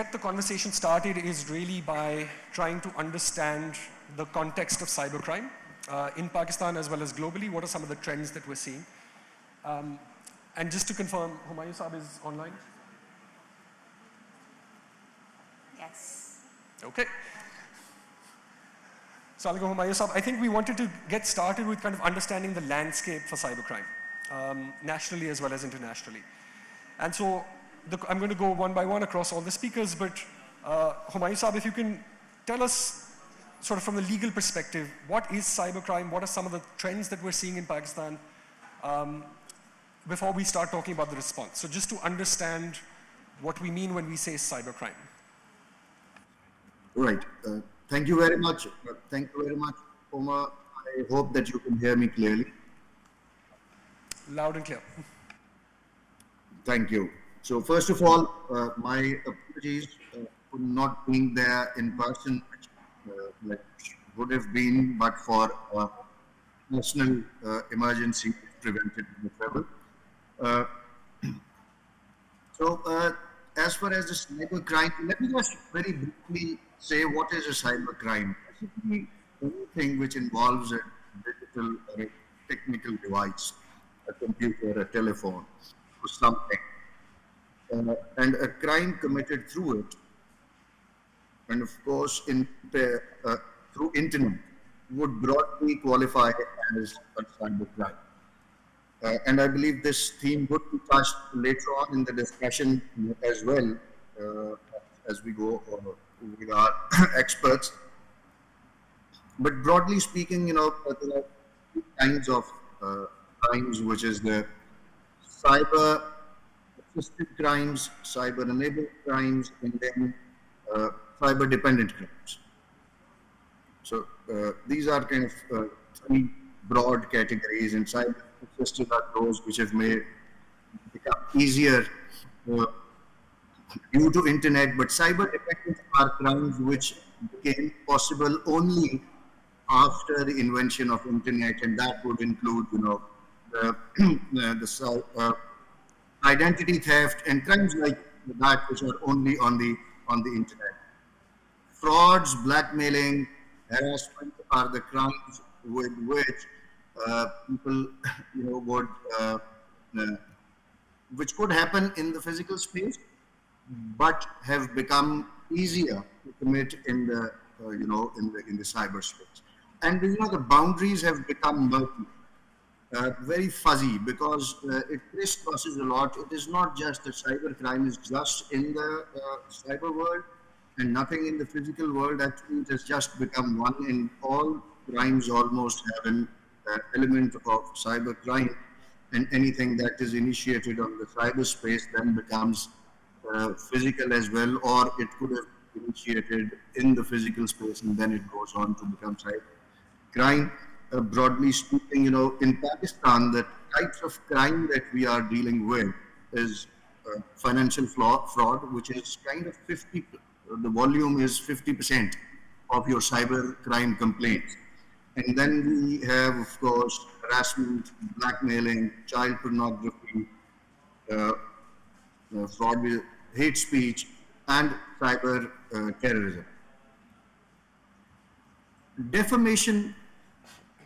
get the conversation started is really by trying to understand the context of cybercrime in Pakistan as well as globally. What are some of the trends that we're seeing? And just to confirm, Humayun Saab is online? Yes. Okay. So I'll go Humayun Saab. I think we wanted to get started with kind of understanding the landscape for cybercrime, nationally as well as internationally. And so I'm going to go one by one across all the speakers, but Humayun Saab, if you can tell us sort of from the legal perspective, what is cybercrime? What are some of the trends that we're seeing in Pakistan before we start talking about the response? So just to understand what we mean when we say cybercrime. Right. Thank you very much. Thank you very much, Omar. I hope that you can hear me clearly. Loud and clear. Thank you. So first of all, my apologies for not being there in person, which would have been, but for national emergency prevented the travel. As far as the cybercrime, let me just very briefly say what is a cybercrime. Basically, anything which involves a digital or a technical device, a computer, a telephone, or something, and a crime committed through it, and of course through internet, would broadly qualify as a cybercrime. And I believe this theme would be touched later on in the discussion as well, as we go with our experts. But broadly speaking, there are two kinds of crimes, which is the cyber-assisted crimes, cyber-enabled crimes, and then cyber-dependent crimes. So these are kind of three broad categories, and cyber-assisted are those which have made become easier due to internet, but cyber-dependent are crimes which became possible only after the invention of internet, and that would include, the identity theft and crimes like that, which are only on the internet. Frauds, blackmailing, harassment are the crimes with which people, would, which could happen in the physical space, but have become easier to commit in the, in the cyberspace. And the boundaries have become murky, very fuzzy, because it crisscrosses a lot. It is not just that cybercrime is just in the cyber world and nothing in the physical world. Actually, it has just become one, and all crimes almost have an element of cybercrime, and anything that is initiated on the cyberspace then becomes physical as well, or it could have initiated in the physical space and then it goes on to become cybercrime. Broadly speaking, in Pakistan, the types of crime that we are dealing with is financial fraud, which is kind of the volume is 50% of your cybercrime complaints. And then we have, of course, harassment, blackmailing, child pornography, fraud with hate speech, and cyber terrorism. Defamation,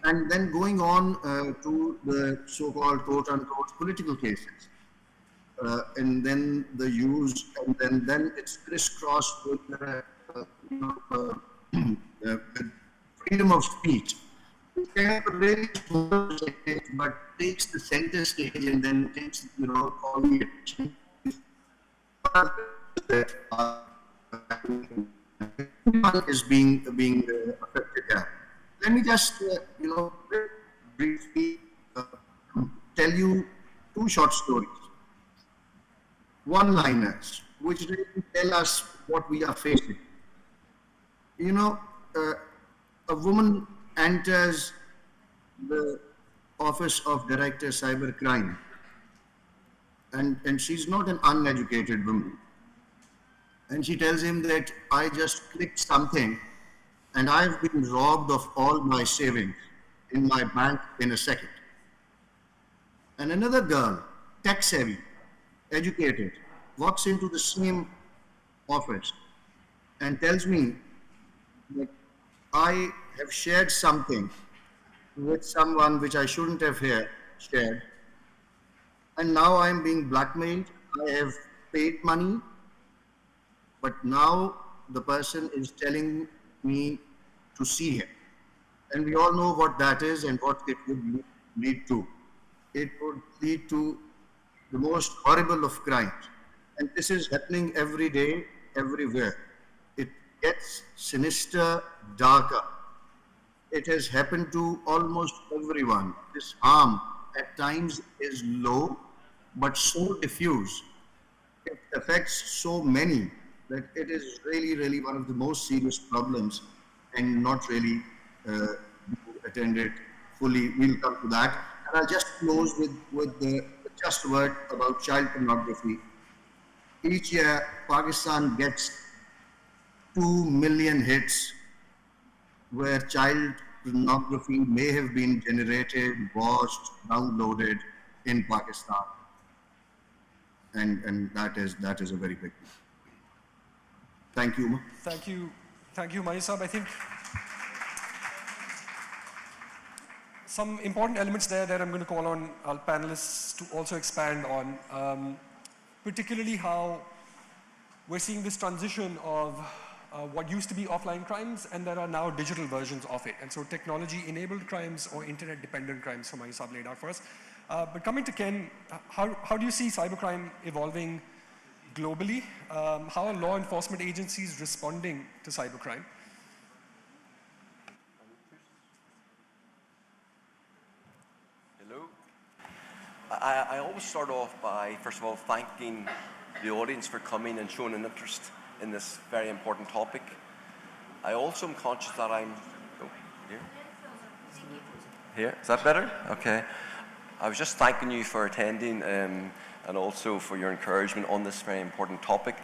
and then going on to the so-called quote-unquote political cases. And then the use, and then it's crisscrossed with freedom of speech. It's kind of a very small stage, but takes the center stage and then takes, all the attention that is being affected here. Let me just, briefly tell you two short stories, one-liners, which really tell us what we are facing. A woman enters the office of Director Cybercrime, and she's not an uneducated woman. And she tells him that I just clicked something and I've been robbed of all my savings in my bank in a second. And another girl, tech savvy, educated, walks into the same office and tells me that I have shared something with someone which I shouldn't have shared, and now I am being blackmailed. I have paid money, but now the person is telling me to see him. And we all know what that is and what it would lead to. It would lead to the most horrible of crimes. And this is happening every day, everywhere. It gets sinister, darker. It has happened to almost everyone. This harm at times is low, but so diffuse. It affects so many that it is really, really one of the most serious problems and not really attended fully. We'll come to that. And I'll just close with the just word about child pornography. Each year, Pakistan gets 2 million hits where child pornography may have been generated, watched, downloaded in Pakistan. And that is a very big deal. Thank you. Thank you, Mani Saab. I think some important elements there that I'm going to call on our panelists to also expand on, particularly how we're seeing this transition of what used to be offline crimes, and there are now digital versions of it. And so technology-enabled crimes or internet-dependent crimes, so Mani Saab laid out for us. But coming to Ken, how do you see cybercrime evolving globally? How are law enforcement agencies responding to cybercrime? Hello. I always start off by, first of all, thanking the audience for coming and showing an interest in this very important topic. I also am conscious that I'm... Oh, here? Here? Is that better? Okay. I was just thanking you for attending and also for your encouragement on this very important topic.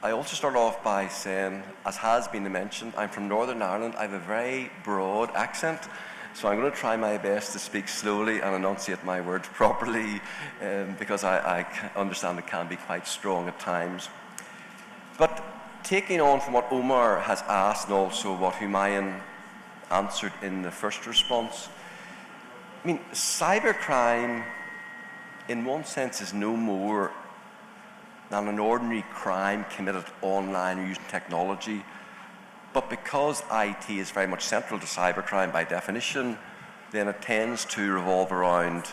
I also start off by saying, as has been mentioned, I'm from Northern Ireland. I have a very broad accent, so I'm going to try my best to speak slowly and enunciate my words properly because I understand it can be quite strong at times. But taking on from what Omar has asked and also what Humayun answered in the first response, I mean, cybercrime in one sense is no more than an ordinary crime committed online or using technology. But because IT is very much central to cybercrime by definition, then it tends to revolve around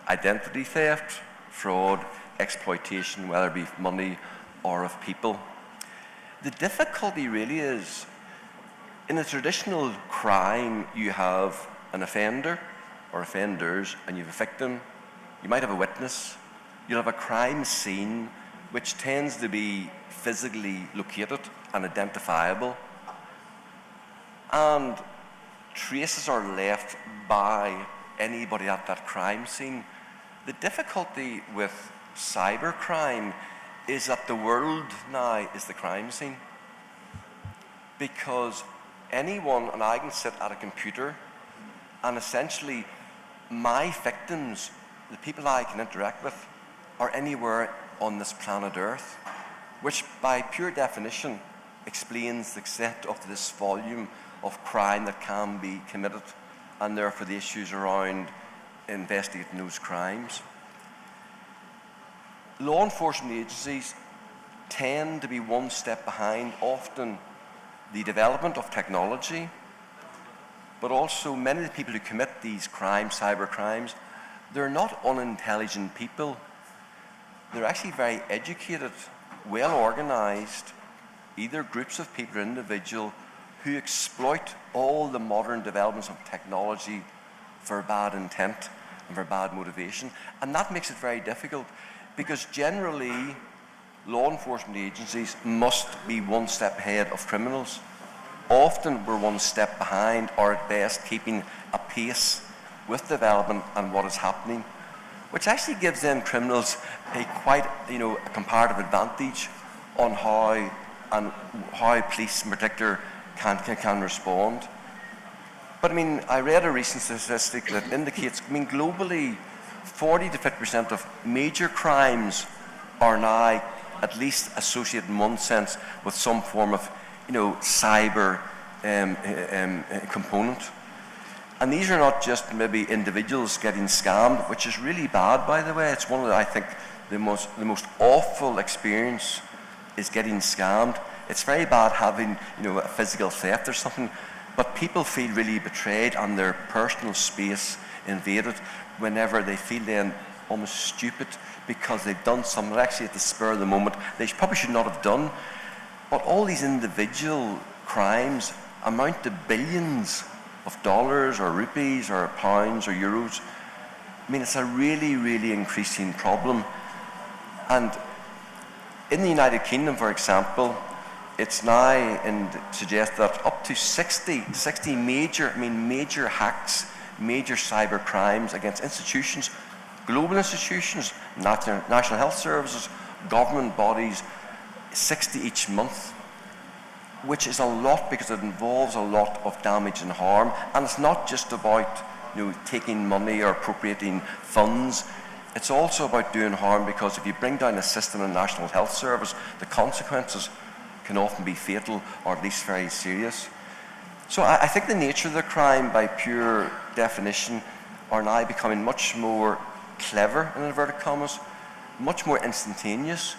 identity theft, fraud, exploitation, whether it be of money or of people. The difficulty really is, in a traditional crime, you have an offender or offenders, and you have a victim. You might have a witness. You'll have a crime scene, which tends to be physically located and identifiable. And traces are left by anybody at that crime scene. The difficulty with cybercrime is that the world now is the crime scene. Because anyone, and I can sit at a computer, and essentially my victims, the people I can interact with, are anywhere on this planet Earth, which by pure definition explains the extent of this volume of crime that can be committed, and therefore the issues around investigating those crimes. Law enforcement agencies tend to be one step behind, often the development of technology, but also many of the people who commit these crimes, cyber crimes, they're not unintelligent people. They're actually very educated, well organized, either groups of people or individuals who exploit all the modern developments of technology for bad intent and for bad motivation. And that makes it very difficult because generally law enforcement agencies must be one step ahead of criminals. Often we're one step behind, or at best keeping a pace with development and what is happening, which actually gives them criminals a quite, a comparative advantage on how police in particular can respond. But I read a recent statistic that indicates, globally, 40 to 50% of major crimes are now at least associated in one sense with some form of, cyber component. And these are not just maybe individuals getting scammed, which is really bad, by the way. It's one of the, I think, the most awful experience is getting scammed. It's very bad having, a physical theft or something, but people feel really betrayed and their personal space invaded whenever they feel then almost stupid because they've done something actually at the spur of the moment they probably should not have done. But all these individual crimes amount to billions of dollars or rupees or pounds or euros. I mean, it's a really, really increasing problem. And in the United Kingdom, for example, it's now and suggests that up to 60 major hacks, major cyber crimes against institutions, global institutions, national health services, government bodies, 60 each month, which is a lot because it involves a lot of damage and harm. And it's not just about taking money or appropriating funds. It's also about doing harm because if you bring down a system in National Health Service, the consequences can often be fatal or at least very serious. So I think the nature of the crime by pure definition are now becoming much more clever, in inverted commas, much more instantaneous,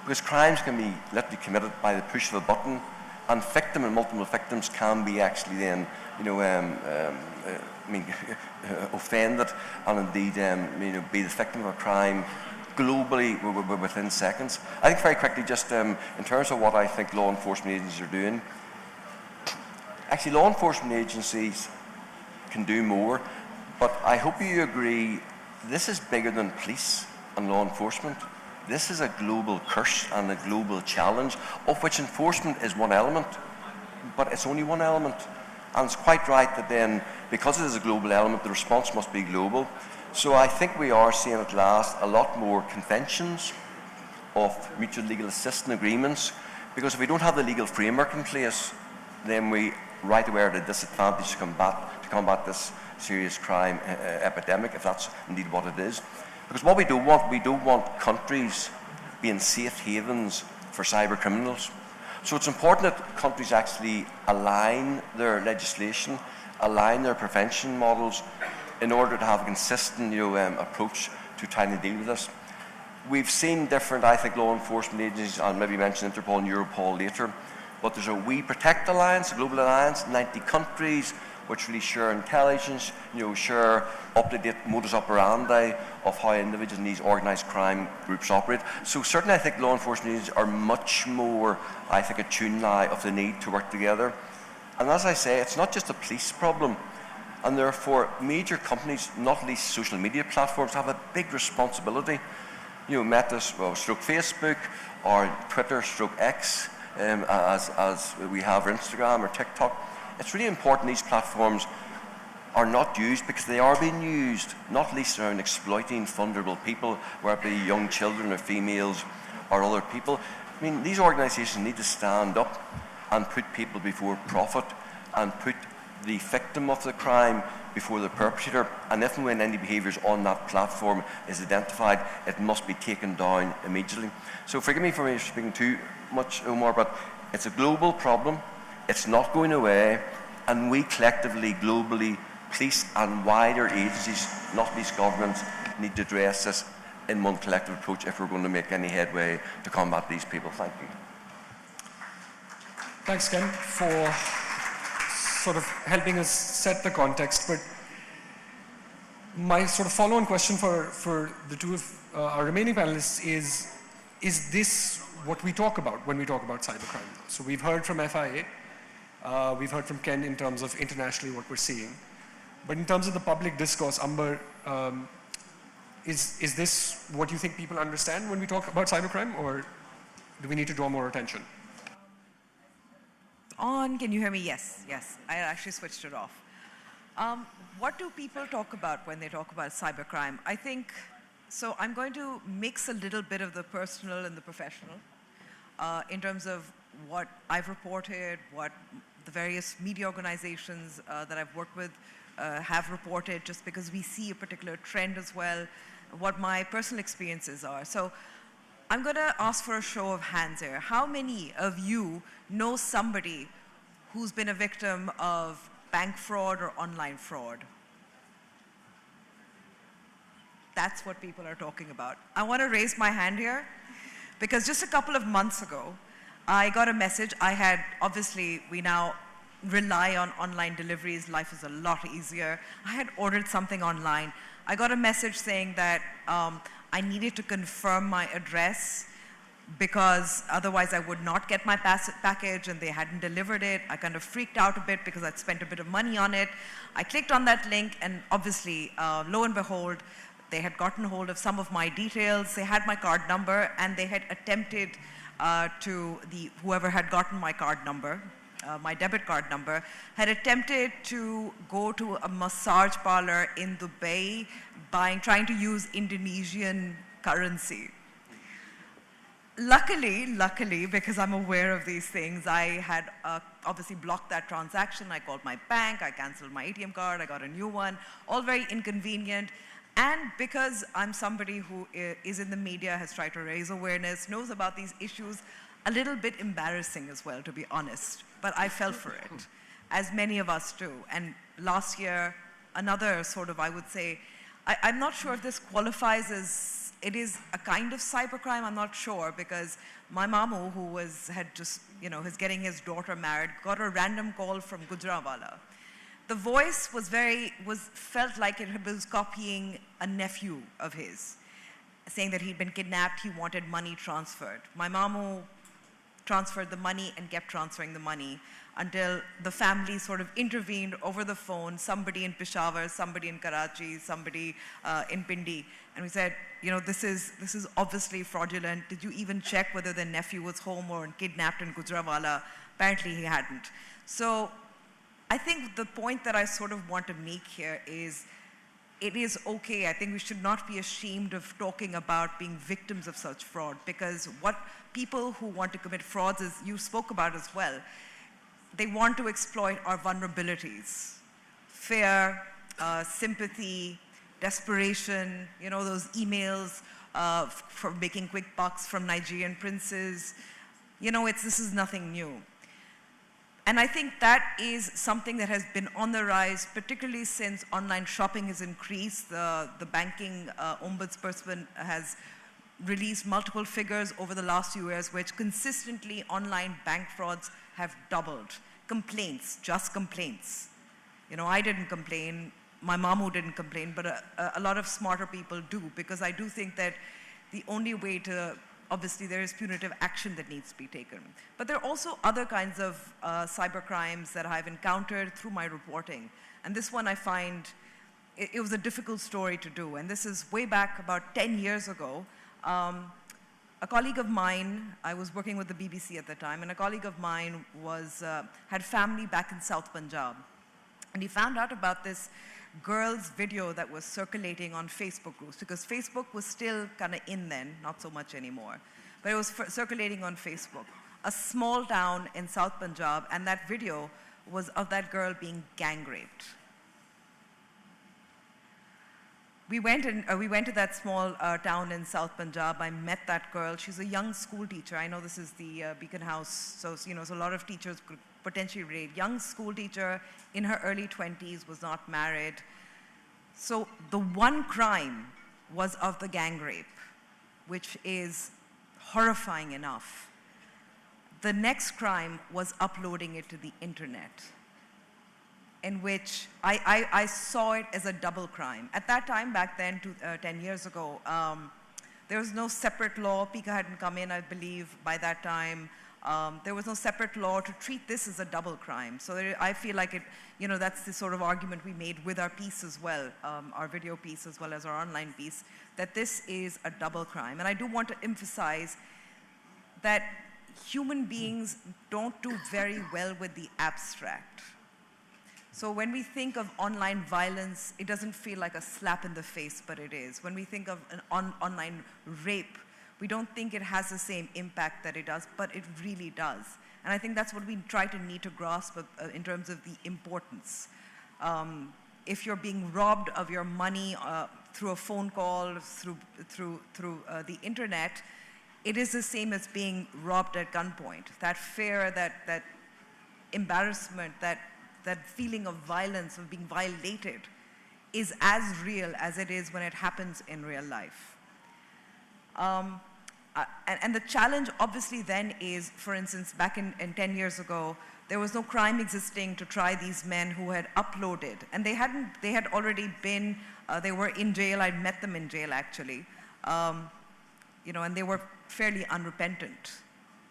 because crimes can be literally committed by the push of a button, and victim and multiple victims can be actually then, offended and indeed, be the victim of a crime globally within seconds. I think very quickly, just in terms of what I think law enforcement agencies are doing, actually law enforcement agencies can do more, but I hope you agree this is bigger than police and law enforcement. This is a global curse and a global challenge, of which enforcement is one element, but it's only one element. And it's quite right that then, because it is a global element, the response must be global. So I think we are seeing at last a lot more conventions of mutual legal assistance agreements, because if we don't have the legal framework in place, then we right away are at a disadvantage to combat this serious crime epidemic, if that's indeed what it is. Because what we don't want countries being safe havens for cyber criminals. So it's important that countries actually align their legislation, align their prevention models in order to have a consistent approach to trying to deal with this. We've seen different, I think, law enforcement agencies, and maybe mention Interpol and Europol later, but there's a We Protect Alliance, a global alliance, 90 countries, which really share intelligence, share up-to-date modus operandi of how individuals in these organised crime groups operate. So certainly I think law enforcement agencies are much more, I think, attuned now of the need to work together. And as I say, it's not just a police problem, and therefore major companies, not least social media platforms, have a big responsibility. Meta, stroke Facebook, or Twitter, stroke X, as we have Instagram or TikTok. It's really important these platforms are not used because they are being used, not least around exploiting vulnerable people, whether it be young children or females or other people. I mean, these organisations need to stand up and put people before profit and put the victim of the crime before the perpetrator. And if and when any behaviours on that platform is identified, it must be taken down immediately. So forgive me for speaking too much, Omar, but it's a global problem. It's not going away, and we collectively, globally, police and wider agencies, not least governments, need to address this in one collective approach if we're going to make any headway to combat these people. Thank you. Thanks, Ken, for sort of helping us set the context. But my sort of follow-on question for the two of our remaining panelists is this what we talk about when we talk about cybercrime? So we've heard from FIA, we've heard from Ken in terms of internationally what we're seeing. But in terms of the public discourse, Amber, is this what you think people understand when we talk about cybercrime, or do we need to draw more attention? On, can you hear me? Yes, yes. I actually switched it off. What do people talk about when they talk about cybercrime? I think, so I'm going to mix a little bit of the personal and the professional in terms of what I've reported, what the various media organizations that I've worked with have reported, just because we see a particular trend as well, what my personal experiences are. So I'm going to ask for a show of hands here. How many of you know somebody who's been a victim of bank fraud or online fraud? That's what people are talking about. I want to raise my hand here because just a couple of months ago, I got a message. Obviously, we now rely on online deliveries. Life is a lot easier. I had ordered something online. I got a message saying that I needed to confirm my address because otherwise I would not get my package, and they hadn't delivered it. I kind of freaked out a bit because I'd spent a bit of money on it. I clicked on that link, and obviously, lo and behold, they had gotten hold of some of my details. They had my card number, and they had attempted whoever had gotten my card number, my debit card number, had attempted to go to a massage parlor in Dubai trying to use Indonesian currency. Luckily, because I'm aware of these things, I had obviously blocked that transaction. I called my bank, I canceled my ATM card, I got a new one, all very inconvenient. And because I'm somebody who is in the media, has tried to raise awareness, knows about these issues, a little bit embarrassing as well, to be honest. But I fell for it, as many of us do. And last year, another sort of, I would say, I'm not sure if this qualifies as, it is a kind of cybercrime, I'm not sure, because my mamu, who had just, is getting his daughter married, got a random call from Gujranwala. The voice felt like it was copying a nephew of his, saying that he'd been kidnapped, he wanted money transferred. My mamu transferred the money and kept transferring the money until the family sort of intervened over the phone, somebody in Peshawar, somebody in Karachi, somebody in Pindi. And we said, this is obviously fraudulent. Did you even check whether the nephew was home or kidnapped in Gujranwala? Apparently he hadn't. So I think the point that I sort of want to make here is it is okay. I think we should not be ashamed of talking about being victims of such fraud, because what people who want to commit frauds, as you spoke about as well, they want to exploit our vulnerabilities. Fear, sympathy, desperation, those emails for making quick bucks from Nigerian princes. This is nothing new. And I think that is something that has been on the rise, particularly since online shopping has increased. The banking ombudsperson has released multiple figures over the last few years, which consistently online bank frauds have doubled. Complaints, just complaints. I didn't complain, my mamu didn't complain, but a lot of smarter people do, because I do think that the only way to, obviously there is punitive action that needs to be taken. But there are also other kinds of cyber crimes that I've encountered through my reporting. And this one I find, it was a difficult story to do. And this is way back about 10 years ago. A colleague of mine, I was working with the BBC at the time, and a colleague of mine had family back in South Punjab. And he found out about this girl's video that was circulating on Facebook groups, because Facebook was still kind of in then, not so much anymore. But it was circulating on Facebook. A small town in South Punjab, and that video was of that girl being gang raped. We went to that small town in South Punjab. I met that girl. She's a young school teacher. I know this is the Beacon House, so so a lot of teachers could potentially relate. Young school teacher in her early 20s, was not married. So the one crime was of the gang rape, which is horrifying enough. The next crime was uploading it to the internet, in which I saw it as a double crime. At that time, back then, 10 years ago, there was no separate law. PICA hadn't come in, I believe, by that time. There was no separate law to treat this as a double crime. So I feel like that's the sort of argument we made with our piece as well, our video piece as well as our online piece, that this is a double crime. And I do want to emphasize that human beings don't do very well with the abstract. So when we think of online violence, it doesn't feel like a slap in the face, but it is. When we think of an online rape, we don't think it has the same impact that it does, but it really does. And I think that's what we need to grasp in terms of the importance. If you're being robbed of your money through a phone call, through the internet, it is the same as being robbed at gunpoint. That fear, that embarrassment, that feeling of violence, of being violated, is as real as it is when it happens in real life. And the challenge obviously then is, for instance, back in 10 years ago, there was no crime existing to try these men who had uploaded. And they had already been, they were in jail. I'd met them in jail actually. And they were fairly unrepentant.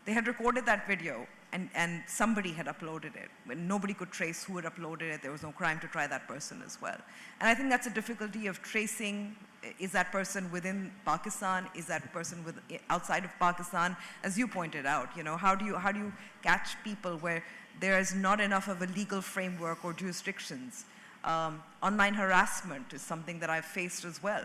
They had recorded that video and somebody had uploaded it. When nobody could trace who had uploaded it, there was no crime to try that person as well. And I think that's a difficulty of tracing, is that person within Pakistan? Is that person outside of Pakistan? As you pointed out, how do you catch people where there is not enough of a legal framework or jurisdictions? Online harassment is something that I've faced as well.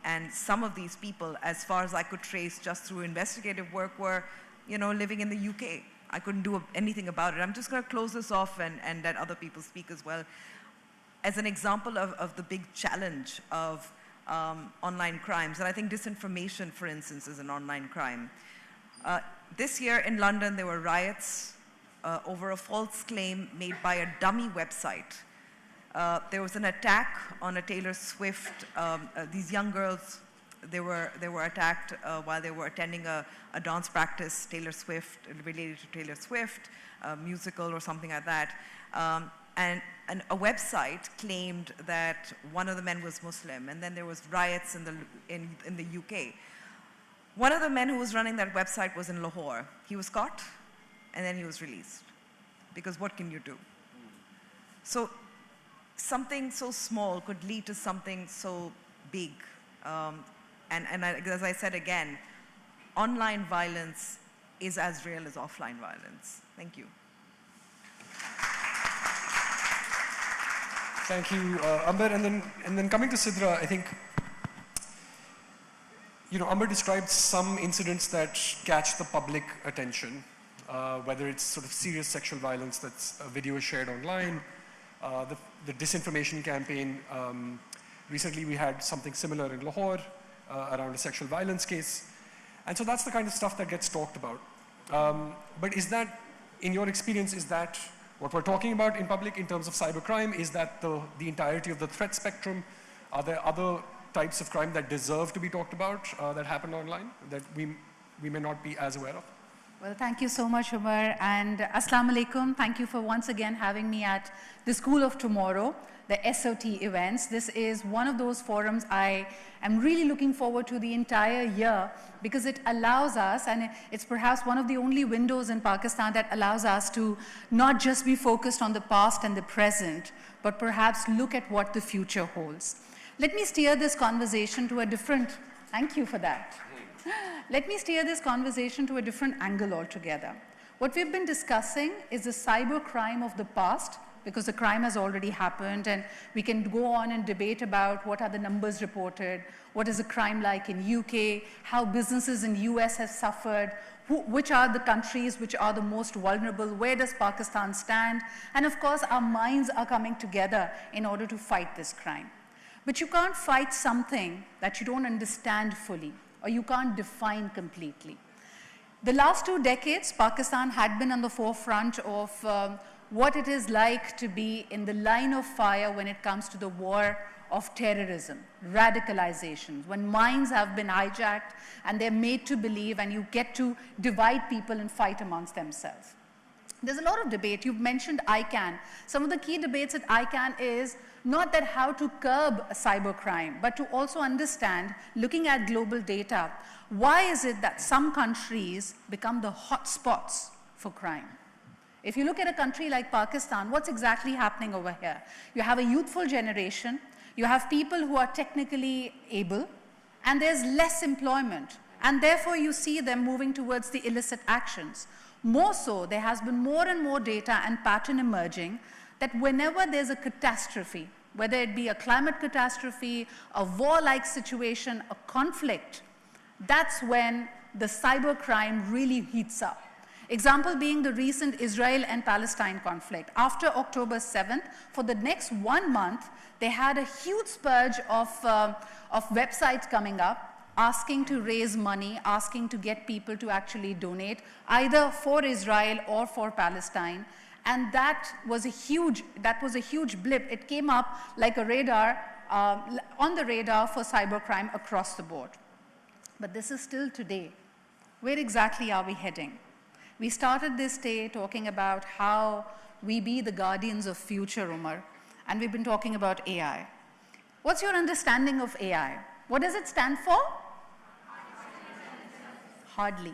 And some of these people, as far as I could trace just through investigative work, were living in the UK. I couldn't do anything about it. I'm just going to close this off and let other people speak as well. As an example of the big challenge of online crimes, and I think disinformation, for instance, is an online crime. This year in London, there were riots over a false claim made by a dummy website. There was an attack on a Taylor Swift. These young girls, they were attacked while they were attending a dance practice, Taylor Swift, related to Taylor Swift, a musical or something like that. And a website claimed that one of the men was Muslim, and then there was riots in the UK. One of the men who was running that website was in Lahore. He was caught, and then he was released. Because what can you do? So something so small could lead to something so big. As I said again, online violence is as real as offline violence. Thank you. Thank you, Amber. And then coming to Sidra, I think, Amber described some incidents that catch the public attention, whether it's sort of serious sexual violence that's a video is shared online, the disinformation campaign. Recently we had something similar in Lahore around a sexual violence case. And so that's the kind of stuff that gets talked about. But is that, in your experience, is that what we're talking about in public in terms of cybercrime? Is that the entirety of the threat spectrum? Are there other types of crime that deserve to be talked about that happen online that we may not be as aware of? Well, thank you so much, Umar, and Assalamu alaikum. Thank you for once again having me at the School of Tomorrow, the SOT events. This is one of those forums I am really looking forward to the entire year because it allows us, and it's perhaps one of the only windows in Pakistan that allows us to not just be focused on the past and the present, but perhaps look at what the future holds. Let me steer this conversation to a different, thank you for that. Let me steer this conversation to a different angle altogether. What we've been discussing is the cybercrime of the past, because the crime has already happened, and we can go on and debate about what are the numbers reported, what is the crime like in UK, how businesses in US have suffered, which are the countries which are the most vulnerable, where does Pakistan stand, and of course our minds are coming together in order to fight this crime. But you can't fight something that you don't understand fully, or you can't define completely. The last 2 decades, Pakistan had been on the forefront of what it is like to be in the line of fire when it comes to the war of terrorism, radicalization, when minds have been hijacked and they're made to believe, and you get to divide people and fight amongst themselves. There's a lot of debate. You've mentioned ICANN. Some of the key debates at ICANN is not that how to curb cybercrime, but to also understand, looking at global data, why is it that some countries become the hotspots for crime? If you look at a country like Pakistan, what's exactly happening over here? You have a youthful generation, you have people who are technically able, and there's less employment, and therefore you see them moving towards the illicit actions. More so, there has been more and more data and pattern emerging that whenever there's a catastrophe, whether it be a climate catastrophe, a war-like situation, a conflict, that's when the cybercrime really heats up. Example being the recent Israel and Palestine conflict. After October 7th, for the next 1 month, they had a huge spurge of websites coming up asking to raise money, asking to get people to actually donate, either for Israel or for Palestine. And that was a huge blip. It came up like a radar, on the radar for cybercrime across the board. But this is still today. Where exactly are we heading? We started this day talking about how we be the guardians of future, Umar, and we've been talking about AI. What's your understanding of AI? What does it stand for? Hardly.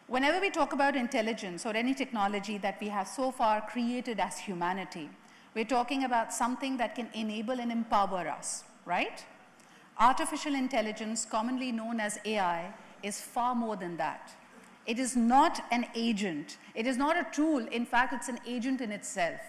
Whenever we talk about intelligence or any technology that we have so far created as humanity, we're talking about something that can enable and empower us, right? Artificial intelligence, commonly known as AI, is far more than that. It is not an agent. It is not a tool. In fact, it's an agent in itself.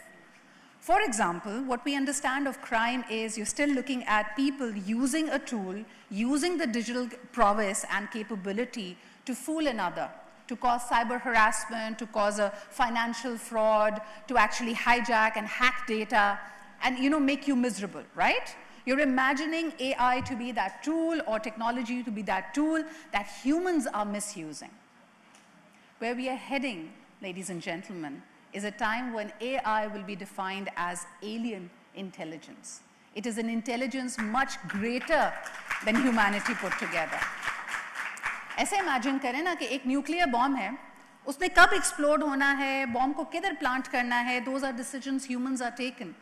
For example, what we understand of crime is you're still looking at people using a tool, using the digital prowess and capability to fool another, to cause cyber harassment, to cause a financial fraud, to actually hijack and hack data and make you miserable, right? You're imagining AI to be that tool or technology to be that tool that humans are misusing. Where we are heading, ladies and gentlemen, is a time when AI will be defined as alien intelligence. It is an intelligence much greater than humanity put together. ऐसे imagine करें ना कि एक nuclear bomb है, उसने कब explode होना है, bomb को किधर plant करना है, those are decisions humans are taken.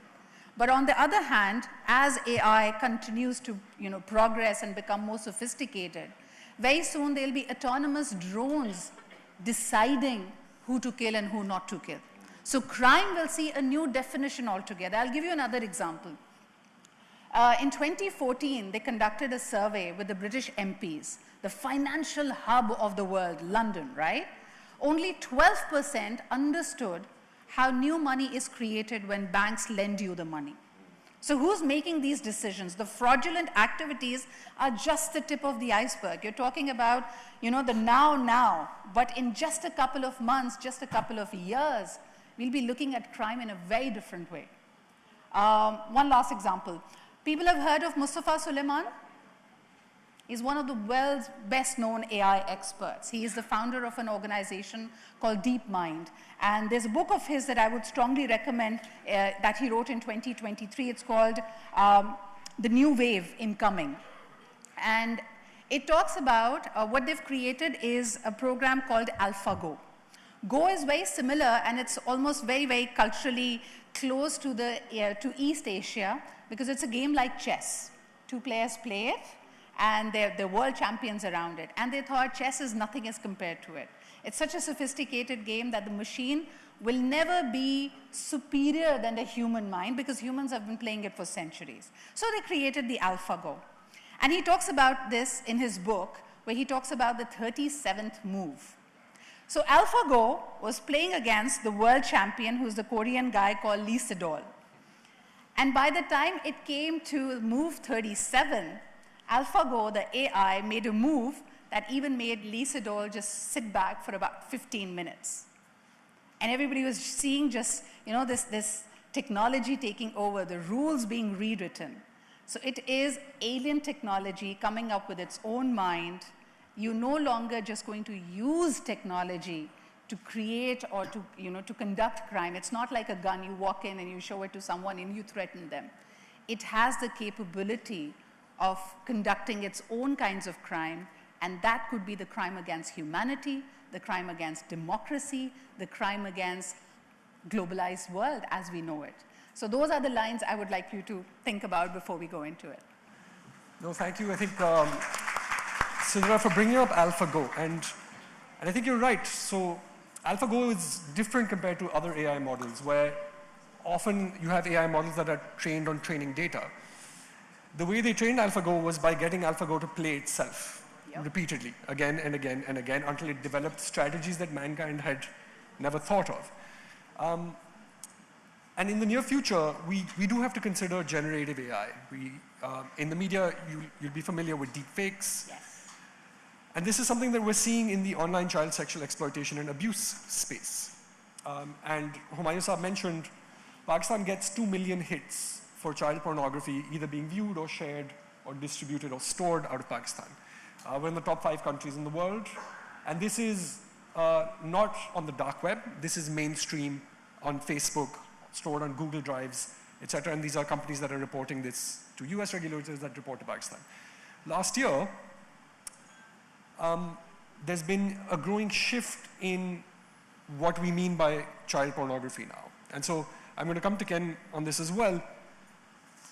But on the other hand, as AI continues to progress and become more sophisticated, very soon there'll be autonomous drones deciding who to kill and who not to kill. So crime will see a new definition altogether. I'll give you another example. In 2014, they conducted a survey with the British MPs, the financial hub of the world, London, right? Only 12% understood how new money is created when banks lend you the money. So who's making these decisions? The fraudulent activities are just the tip of the iceberg. You're talking about, the now, but in just a couple of months, just a couple of years, we'll be looking at crime in a very different way. One last example. People have heard of Mustafa Suleyman? He's one of the world's best-known AI experts. He is the founder of an organization called DeepMind. And there's a book of his that I would strongly recommend that he wrote in 2023. It's called The New Wave Incoming. And it talks about what they've created is a program called AlphaGo. Go is very similar, and it's almost very, very culturally close to to East Asia, because it's a game like chess. Two players play it, and they're world champions around it. And they thought chess is nothing as compared to it. It's such a sophisticated game that the machine will never be superior than the human mind, because humans have been playing it for centuries. So they created the AlphaGo. And he talks about this in his book, where he talks about the 37th move. So AlphaGo was playing against the world champion, who's the Korean guy called Lee Sedol. And by the time it came to move 37, AlphaGo, the AI, made a move that even made Lee Sedol just sit back for about 15 minutes. And everybody was seeing just, this technology taking over, the rules being rewritten. So it is alien technology coming up with its own mind. You're no longer just going to use technology to create or to conduct crime. It's not like a gun. You walk in and you show it to someone and you threaten them. It has the capability of conducting its own kinds of crime, and that could be the crime against humanity, the crime against democracy, the crime against globalized world as we know it. So those are the lines I would like you to think about before we go into it. No, thank you. I think, Sidra, for bringing up AlphaGo, and I think you're right. So AlphaGo is different compared to other AI models, where often you have AI models that are trained on training data. The way they trained AlphaGo was by getting AlphaGo to play itself repeatedly, again and again and again, until it developed strategies that mankind had never thought of. And in the near future, we do have to consider generative AI. In the media, you'll be familiar with deepfakes. Yes. And this is something that we're seeing in the online child sexual exploitation and abuse space. And Humayun Saab mentioned, Pakistan gets 2 million hits for child pornography either being viewed or shared or distributed or stored out of Pakistan. We're in the top 5 countries in the world. And this is not on the dark web. This is mainstream on Facebook, stored on Google Drives, etc. And these are companies that are reporting this to US regulators that report to Pakistan. Last year, there's been a growing shift in what we mean by child pornography now. And so I'm going to come to Ken on this as well.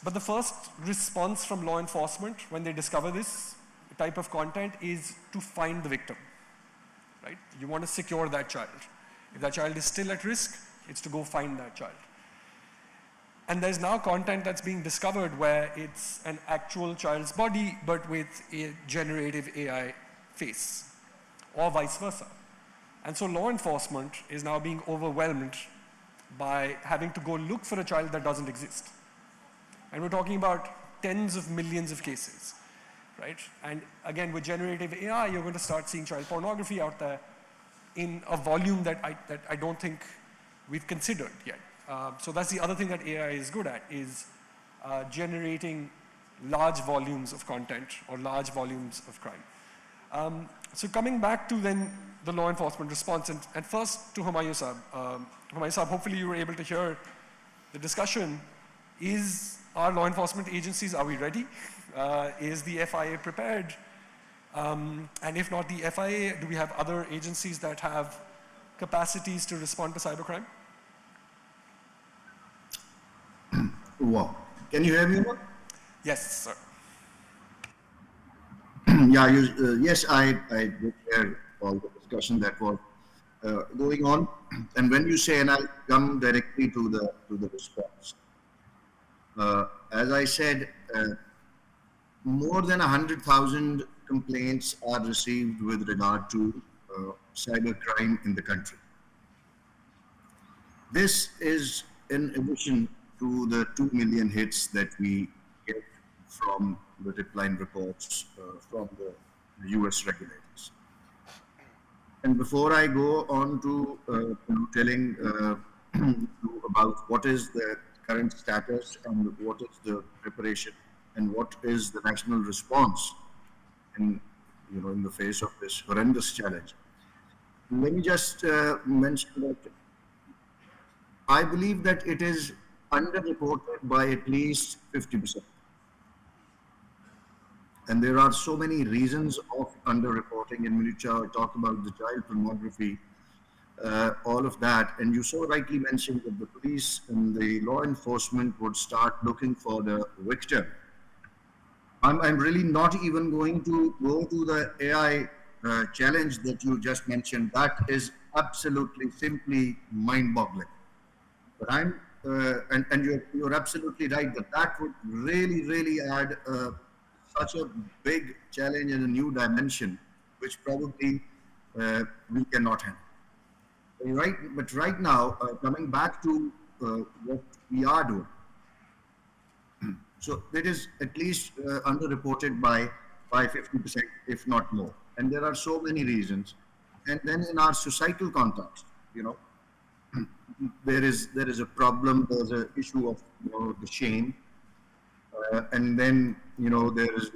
But the first response from law enforcement when they discover this type of content is to find the victim, right? You want to secure that child. If that child is still at risk, it's to go find that child. And there's now content that's being discovered where it's an actual child's body, but with a generative AI face, or vice versa. And so law enforcement is now being overwhelmed by having to go look for a child that doesn't exist. And we're talking about tens of millions of cases, right? And again, with generative AI, you're going to start seeing child pornography out there in a volume that I don't think we've considered yet. So that's the other thing that AI is good at, is generating large volumes of content or large volumes of crime. So coming back to then the law enforcement response, and first to Humayun Saab. Humayun Saab, hopefully you were able to hear the discussion. Is our law enforcement agencies, are we ready? Is the FIA prepared? And if not the FIA, do we have other agencies that have capacities to respond to cybercrime? Wow. Can you hear me now? Yes, sir. Yeah, yes, I did hear all the discussion that was going on. And when you say, and I'll come directly to the response. As I said, more than 100,000 complaints are received with regard to cybercrime in the country. This is in addition to the 2 million hits that we get from the decline reports from the US regulators. And before I go on to telling about what is the current status and what is the preparation and what is the national response in the face of this horrendous challenge, let me just mention that I believe that it is underreported by at least 50%. And there are so many reasons of underreporting, and when you talk about the child pornography, all of that, and you so rightly mentioned that the police and the law enforcement would start looking for the victim. I'm really not even going to go to the AI challenge that you just mentioned. That is absolutely, simply mind-boggling. But you're absolutely right that would really add such a big challenge and a new dimension, which probably we cannot handle. Right, but right now, coming back to what we are doing, so it is at least underreported by 50%, if not more. And there are so many reasons. And then in our societal context, there is a problem. There's an issue of the shame, and then there is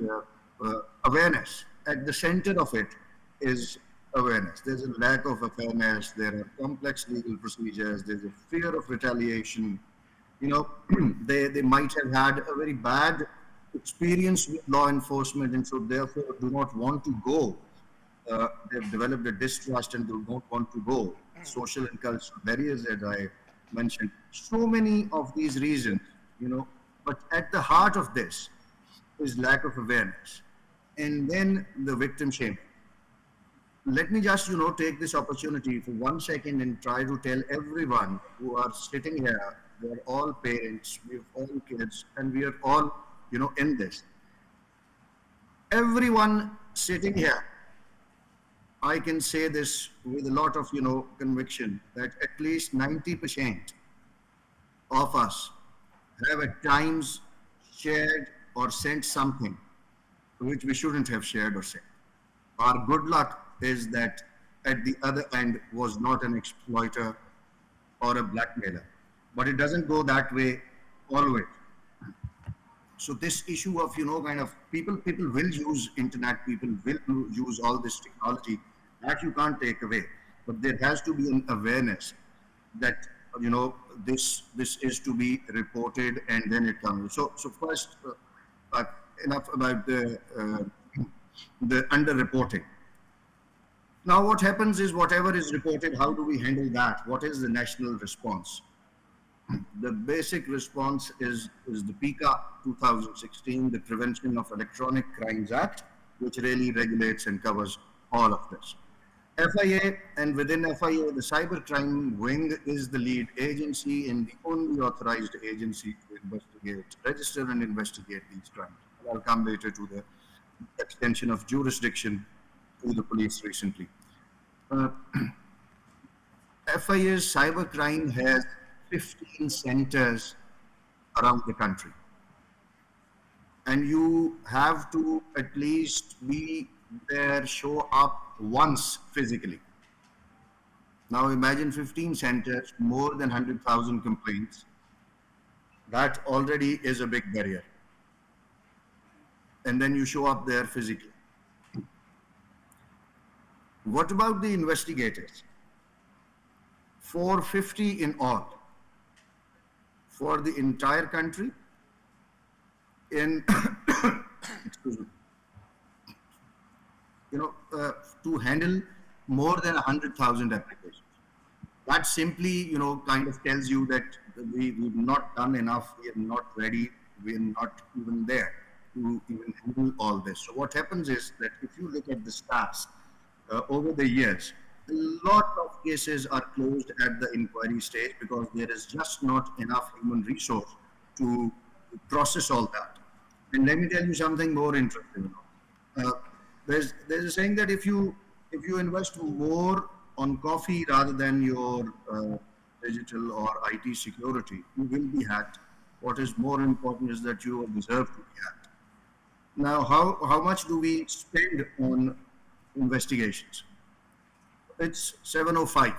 awareness. At the center of it is awareness. There's a lack of awareness. There are complex legal procedures. There's a fear of retaliation. They might have had a very bad experience with law enforcement, and so therefore do not want to go. They've developed a distrust and do not want to go. Social and cultural barriers, as I mentioned. So many of these reasons, but at the heart of this is lack of awareness. And then the victim shame. Let me just, take this opportunity for 1 second and try to tell everyone who are sitting here, we are all parents, we have all kids, and we are all, in this. Everyone sitting here, I can say this with a lot of, conviction, that at least 90% of us have at times shared or sent something which we shouldn't have shared or sent. Our good luck is that at the other end was not an exploiter or a blackmailer. But it doesn't go that way always. So this issue of, kind of people will use internet, people will use all this technology, that you can't take away. But there has to be an awareness that, this is to be reported, and then it comes. So first, enough about the underreporting. Now what happens is, whatever is reported, how do we handle that? What is the national response? The basic response is the PICA 2016, the Prevention of Electronic Crimes Act, which really regulates and covers all of this. FIA, and within FIA, the cybercrime wing is the lead agency and the only authorized agency to investigate, register and investigate these crimes. I'll come later to the extension of jurisdiction to the police recently. FIA's cybercrime has 15 centers around the country. And you have to at least be there, show up once physically. Now imagine 15 centers, more than 100,000 complaints. That already is a big barrier. And then you show up there physically. What about the investigators? 450 in all for the entire country. Excuse me. To handle more than 100,000 applications. That simply, kind of tells you that we've not done enough, we are not ready, we are not even there to even handle all this. So what happens is that if you look at the stats over the years, a lot of cases are closed at the inquiry stage because there is just not enough human resource to process all that. And let me tell you something more interesting. There's a saying that if you invest more on coffee rather than your digital or IT security, you will be hacked. What is more important is that you deserve to be hacked. Now, how much do we spend on investigations? It's 705.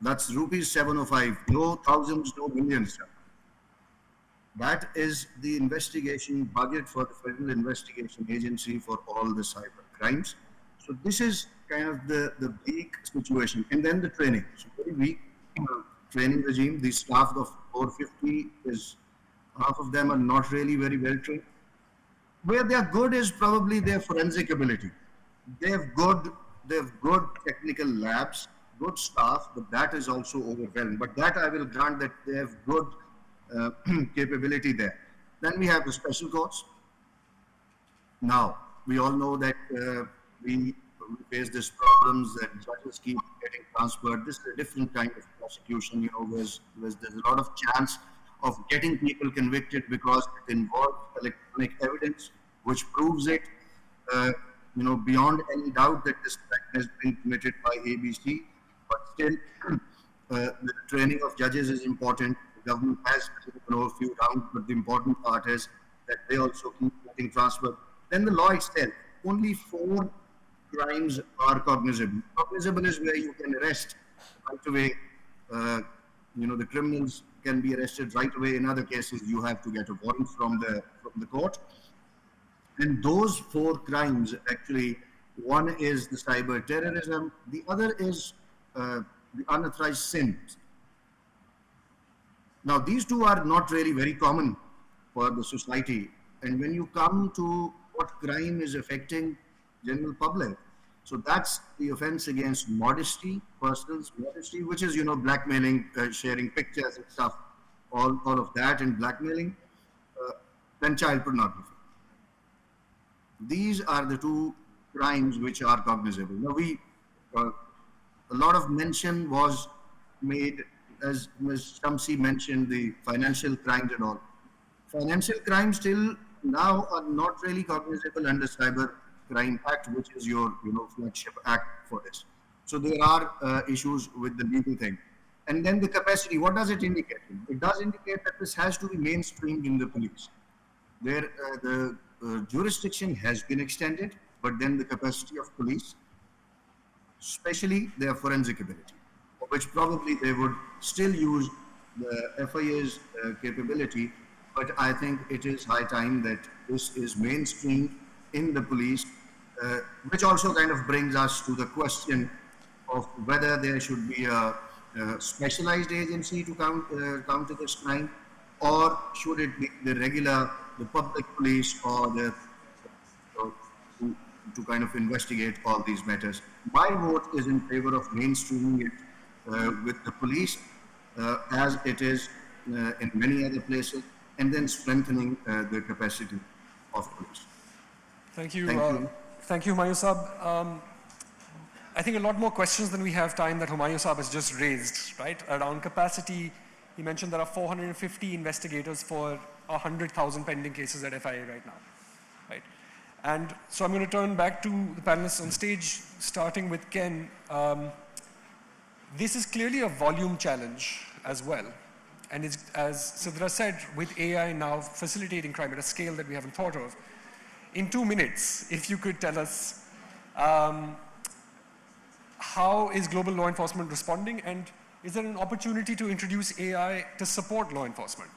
That's rupees 705. No thousands, no millions. That is the investigation budget for the Federal Investigation Agency for all the cyber crimes. So this is kind of the bleak situation. And then the training. So very weak training regime. The staff of 450 is, half of them are not really very well trained. Where they are good is probably their forensic ability. They have good technical labs, good staff, but that is also overwhelmed. But that I will grant that they have good capability there. Then we have the special courts. Now, we all know that we face these problems that judges keep getting transferred. This is a different kind of prosecution, there's a lot of chance of getting people convicted because it involves electronic evidence, which proves it, beyond any doubt that this crime has been committed by ABC. But still, the training of judges is important. The government has, a few rounds, but the important part is that they also keep getting transferred. Then the law itself, only 4 crimes are cognizable. Cognizable is where you can arrest right away. The criminals can be arrested right away. In other cases, you have to get a warrant from the court. And those 4 crimes, actually, one is the cyber terrorism, the other is the unauthorized sins. Now, these 2 are not really very common for the society. And when you come to what crime is affecting general public, so that's the offense against modesty, person's modesty, which is, blackmailing, sharing pictures and stuff, all of that, and blackmailing, then child pornography. These are the 2 crimes which are cognizable. Now, a lot of mention was made, as Ms. Shamsi mentioned, the financial crimes and all. Financial crimes still now are not really cognizable under Cyber Crime Act, which is your flagship act for this. So there are issues with the legal thing. And then the capacity, what does it indicate? It does indicate that this has to be mainstreamed in the police, where the jurisdiction has been extended, but then the capacity of police, especially their forensic ability, which probably they would still use the FIA's capability, but I think it is high time that this is mainstream in the police, which also kind of brings us to the question of whether there should be a specialized agency to counter this crime, or should it be the public police, or to kind of investigate all these matters. My vote is in favor of mainstreaming it with the police, as it is in many other places, and then strengthening the capacity of police. Thank you. Thank you, Humayun Saab. I think a lot more questions than we have time that Humayun Saab has just raised, right? Around capacity, he mentioned there are 450 investigators for 100,000 pending cases at FIA right now, right? And so I'm going to turn back to the panelists on stage, starting with Ken. This is clearly a volume challenge as well. And it's, as Sidra said, with AI now facilitating crime at a scale that we haven't thought of. In 2 minutes, if you could tell us how is global law enforcement responding, and is there an opportunity to introduce AI to support law enforcement?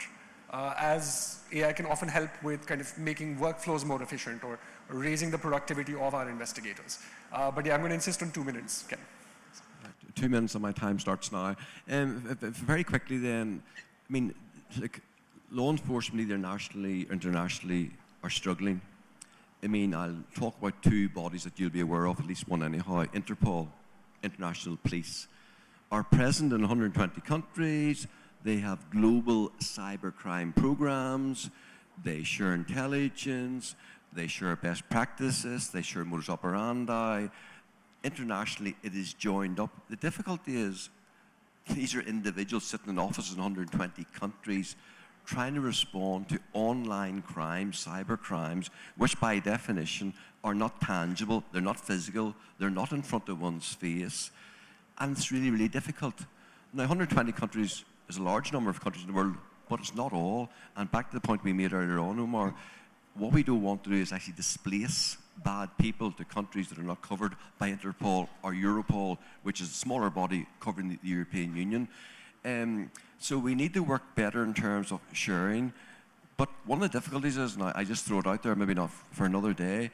As AI can often help with kind of making workflows more efficient or raising the productivity of our investigators. But yeah, I'm going to insist on 2 minutes, Ken. 2 minutes of my time starts now. Very quickly then, I mean, like, law enforcement either nationally or internationally are struggling. I mean, I'll talk about 2 bodies that you'll be aware of, at least one anyhow. Interpol, International Police, are present in 120 countries. They have global cybercrime programs. They share intelligence. They share best practices. They share modus operandi. Internationally, it is joined up. The difficulty is these are individuals sitting in offices in 120 countries trying to respond to online crimes, cyber crimes, which by definition are not tangible, they're not physical, they're not in front of one's face, and it's really, really difficult. Now, 120 countries is a large number of countries in the world, but it's not all. And back to the point we made earlier on, Omar, what we don't want to do is actually displace bad people to countries that are not covered by Interpol or Europol, which is a smaller body covering the European Union. So we need to work better in terms of sharing. But one of the difficulties is, and I just throw it out there, maybe not for another day,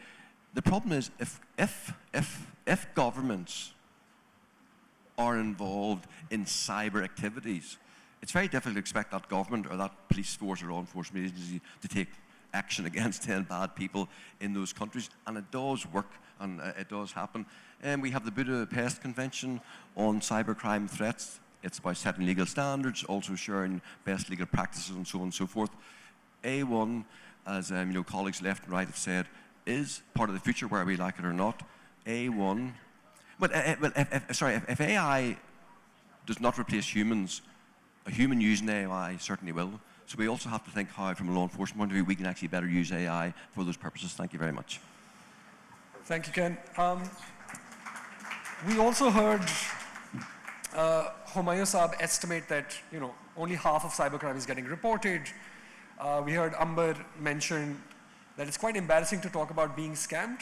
the problem is if governments are involved in cyber activities, it's very difficult to expect that government or that police force or law enforcement agency to take action against 10 bad people in those countries. And it does work, and it does happen. And we have the Budapest Convention on cybercrime threats. It's about setting legal standards, also sharing best legal practices and so on and so forth. A1, as colleagues left and right have said, is part of the future, whether we like it or not. A1, but if AI does not replace humans, a human using AI certainly will. So we also have to think how, from a law enforcement point of view, we can actually better use AI for those purposes. Thank you very much. Thank you, Ken. We also heard Humayun Saab estimate that only half of cybercrime is getting reported. We heard Amber mention that it's quite embarrassing to talk about being scammed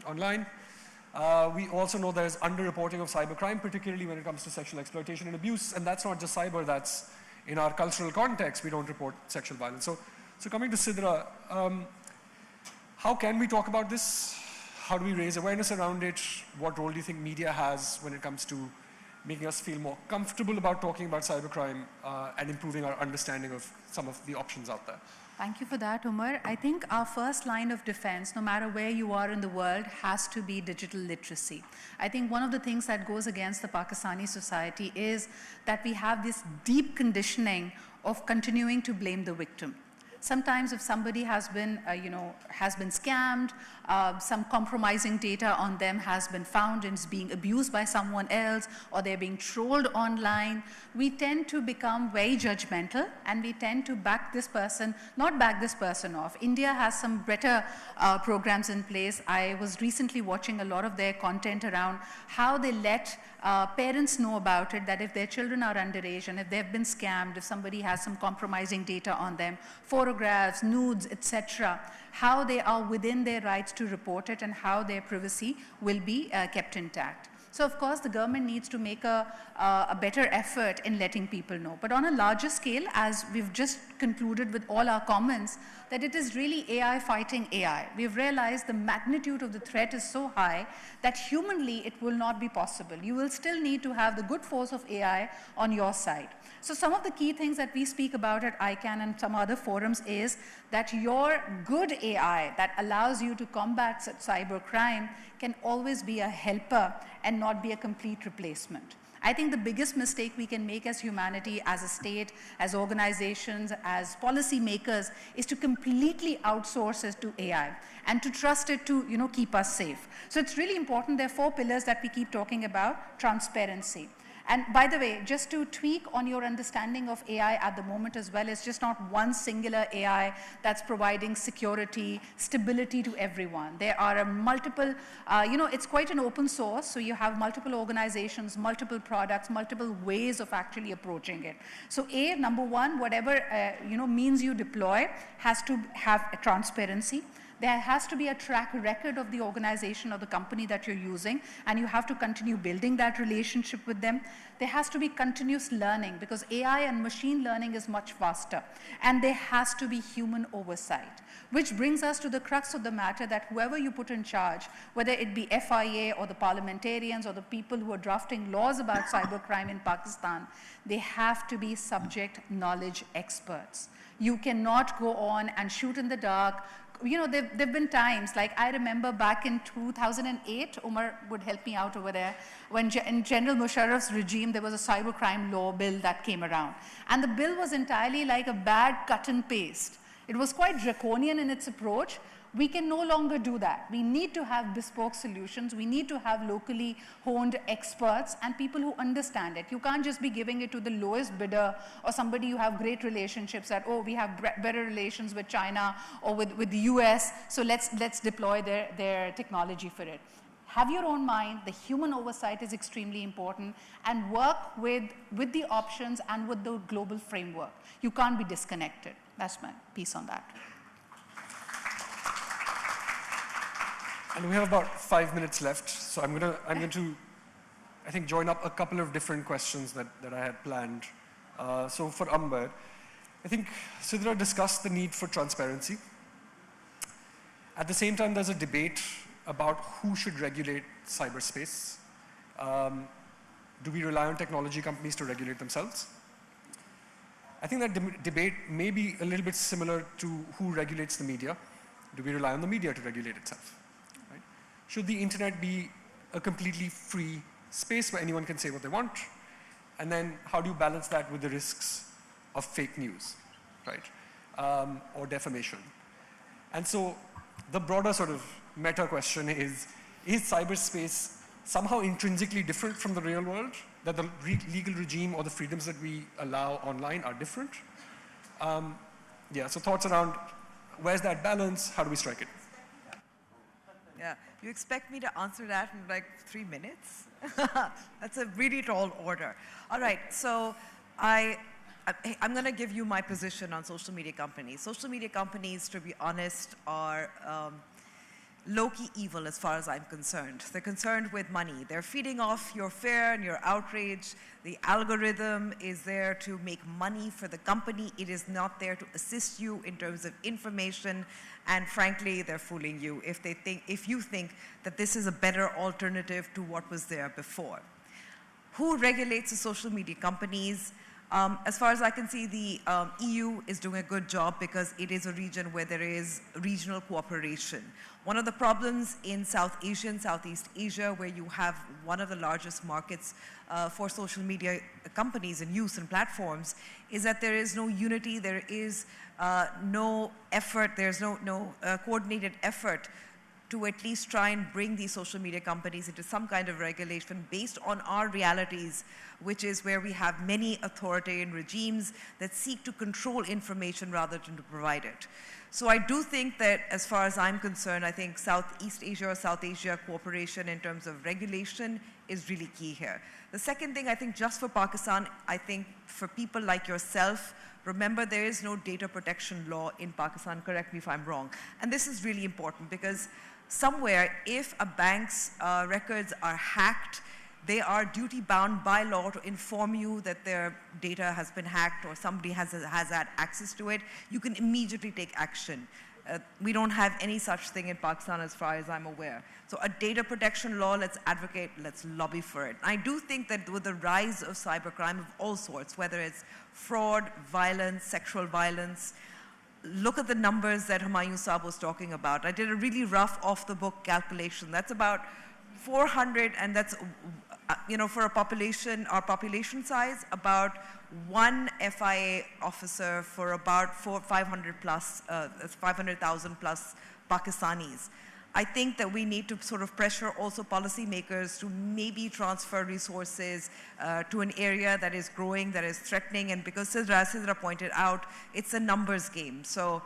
online. We also know there's underreporting of cybercrime, particularly when it comes to sexual exploitation and abuse, and that's not just cyber, that's in our cultural context, we don't report sexual violence. So coming to Sidra, how can we talk about this? How do we raise awareness around it? What role do you think media has when it comes to making us feel more comfortable about talking about cybercrime and improving our understanding of some of the options out there? Thank you for that, Umar. I think our first line of defense, no matter where you are in the world, has to be digital literacy. I think one of the things that goes against the Pakistani society is that we have this deep conditioning of continuing to blame the victim. Sometimes if somebody has been scammed, some compromising data on them has been found and is being abused by someone else, or they're being trolled online, we tend to become very judgmental and we tend to not back this person off. India has some better programs in place. I was recently watching a lot of their content around how they let parents know about it, that if their children are underage and if they've been scammed, if somebody has some compromising data on them, photographs, nudes, etc., how they are within their rights to report it and how their privacy will be kept intact. So of course, the government needs to make a better effort in letting people know. But on a larger scale, as we've just concluded with all our comments, that it is really AI fighting AI. We've realized the magnitude of the threat is so high that humanly it will not be possible. You will still need to have the good force of AI on your side. So some of the key things that we speak about at ICANN and some other forums is that your good AI that allows you to combat cybercrime can always be a helper and not be a complete replacement. I think the biggest mistake we can make as humanity, as a state, as organizations, as policymakers, is to completely outsource it to AI and to trust it to, keep us safe. So it's really important. There are 4 pillars that we keep talking about. Transparency. And by the way, just to tweak on your understanding of AI at the moment as well, it's just not one singular AI that's providing security, stability to everyone. There are multiple, it's quite an open source, so you have multiple organizations, multiple products, multiple ways of actually approaching it. So number one, whatever means you deploy has to have a transparency. There has to be a track record of the organization or the company that you're using, and you have to continue building that relationship with them. There has to be continuous learning, because AI and machine learning is much faster, and there has to be human oversight, which brings us to the crux of the matter, that whoever you put in charge, whether it be FIA or the parliamentarians or the people who are drafting laws about cybercrime in Pakistan, they have to be subject knowledge experts. You cannot go on and shoot in the dark. There've been times, like I remember back in 2008, Umar would help me out over there, when in General Musharraf's regime, there was a cybercrime law bill that came around. And the bill was entirely like a bad cut and paste. It was quite draconian in its approach. We can no longer do that. We need to have bespoke solutions. We need to have locally honed experts and people who understand it. You can't just be giving it to the lowest bidder or somebody you have great relationships at, we have better relations with China or with the US, so let's deploy their technology for it. Have your own mind. The human oversight is extremely important, and work with the options and with the global framework. You can't be disconnected. That's my piece on that. And we have about 5 minutes left, so I'm going to, I think, join up a couple of different questions that I had planned. So for Amber, I think Sidra discussed the need for transparency. At the same time, there's a debate about who should regulate cyberspace. Do we rely on technology companies to regulate themselves? I think that debate may be a little bit similar to who regulates the media. Do we rely on the media to regulate itself? Should the internet be a completely free space where anyone can say what they want? And then how do you balance that with the risks of fake news, right? Or defamation? And so the broader sort of meta question is cyberspace somehow intrinsically different from the real world? That the legal regime or the freedoms that we allow online are different? So thoughts around where's that balance? How do we strike it? Yeah, you expect me to answer that in like 3 minutes? That's a really tall order. All right, so I'm going to give you my position on social media companies. Social media companies, to be honest, are low-key evil as far as I'm concerned. They're concerned with money. They're feeding off your fear and your outrage. The algorithm is there to make money for the company. It is not there to assist you in terms of information. And frankly, they're fooling you if you think that this is a better alternative to what was there before. Who regulates the social media companies? As far as I can see, the EU is doing a good job because it is a region where there is regional cooperation. One of the problems in South Asia and Southeast Asia, where you have one of the largest markets for social media companies and use and platforms, is that there is no unity, there is no effort, there's no coordinated effort to at least try and bring these social media companies into some kind of regulation based on our realities, which is where we have many authoritarian regimes that seek to control information rather than to provide it. So I do think that, as far as I'm concerned, I think Southeast Asia or South Asia cooperation in terms of regulation is really key here. The second thing, I think just for Pakistan, I think for people like yourself, remember there is no data protection law in Pakistan, correct me if I'm wrong. And this is really important because somewhere, if a bank's records are hacked, they are duty bound by law to inform you that their data has been hacked or somebody has had access to it. You can immediately take action. We don't have any such thing in Pakistan as far as I'm aware. So a data protection law, let's advocate, let's lobby for it. I do think that with the rise of cybercrime of all sorts, whether it's fraud, violence, sexual violence, look at the numbers that Humayun Saab was talking about. I did a really rough off-the-book calculation. That's about 400, and that's, for a population, our population size, about one FIA officer for about 500,000 plus Pakistanis. I think that we need to sort of pressure also policymakers to maybe transfer resources to an area that is growing, that is threatening, and because Sidra pointed out, it's a numbers game. So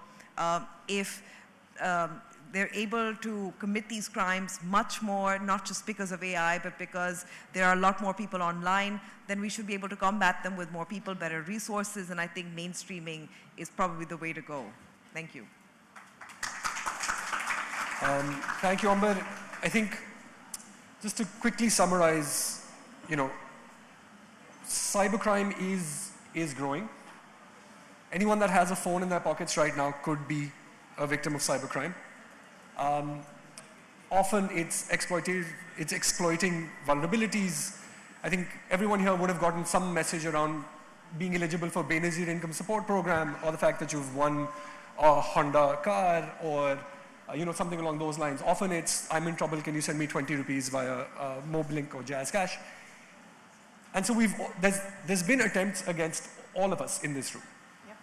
if they're able to commit these crimes much more, not just because of AI, but because there are a lot more people online, then we should be able to combat them with more people, better resources, and I think mainstreaming is probably the way to go. Thank you. Thank you, Amber. I think, just to quickly summarize, cybercrime is growing. Anyone that has a phone in their pockets right now could be a victim of cybercrime. Often it's exploiting vulnerabilities. I think everyone here would have gotten some message around being eligible for Benazir income support program, or the fact that you've won a Honda car, or something along those lines. Often it's, I'm in trouble, can you send me 20 rupees via Moblink or Jazz Cash? And so there's been attempts against all of us in this room. Yep.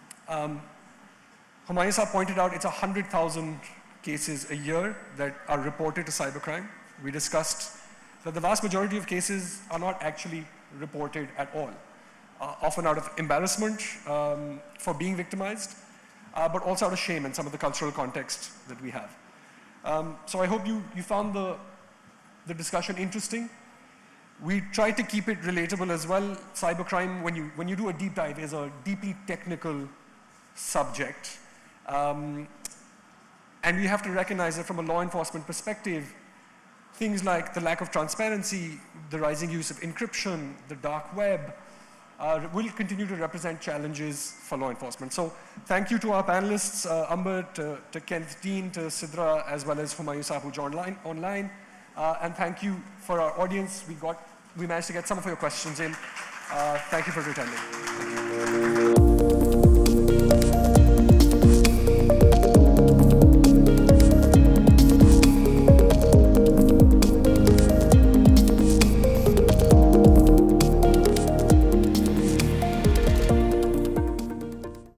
Humayun Saab pointed out it's 100,000 cases a year that are reported to cybercrime. We discussed that the vast majority of cases are not actually reported at all, often out of embarrassment for being victimized, but also out of shame and some of the cultural context that we have. So I hope you found the discussion interesting. We tried to keep it relatable as well. Cybercrime, when you do a deep dive, is a deeply technical subject. And we have to recognize that from a law enforcement perspective, things like the lack of transparency, the rising use of encryption, the dark web, will continue to represent challenges for law enforcement. So thank you to our panelists, Amber, to Kenneth Dean, to Sidra, as well as Humayun Saab, who joined online. And thank you for our audience. We managed to get some of your questions in. Thank you for attending.